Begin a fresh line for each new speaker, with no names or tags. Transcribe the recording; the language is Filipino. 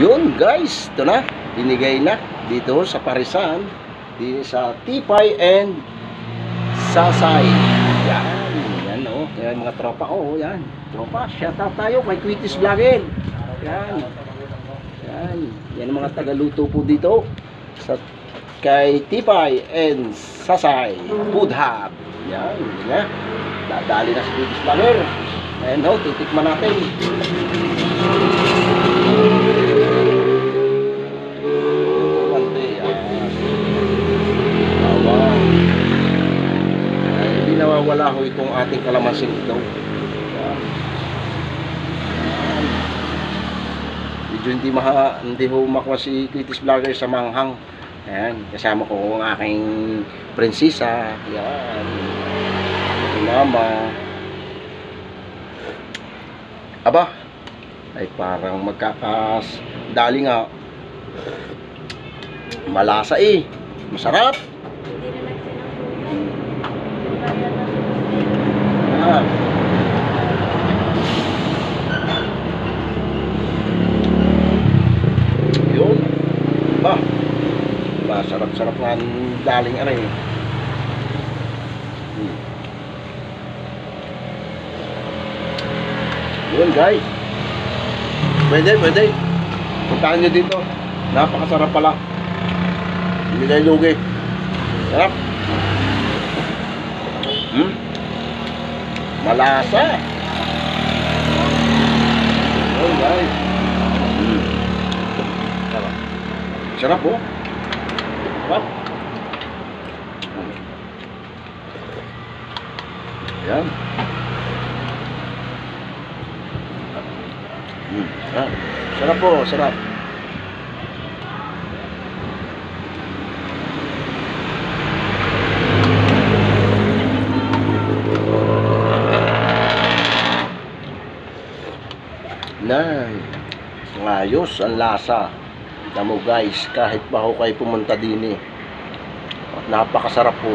Yun guys, ito na, binigay na dito sa Parisan, di sa Tipay and Sasay. Yan oh, yan mga tropa ko, yan. Tropa, shout out tayo kay Quittis Vlogger. Yan ang mga tagaluto po dito sa kay Tipay and Sasay Food Hub. Yan. Dadali na si Quittis Vlogger. Ayan o, titikman natin. Hindi nawawala ho itong ating kalamansin ito. Medyo hindi ho makuha si Quittis Vlogger sa manghang. Ayan, kasama ko ang aking prinsesa. Yan. Mama. Aba, ay parang magkakas-dali nga. Malasa eh. Masarap. Yun. Ba, masarap-sarap nga ang daling ano eh. Yun guys, pwede puntahan nyo dito, napakasarap pala, hindi kayo lugi, sarap. Malasa. Yun guys, sarap po, sarap. Yan. Sarap po, sarap. Ayos ang lasa. Tamo guys, kahit pa ho kayo pumunta din eh. Napakasarap po.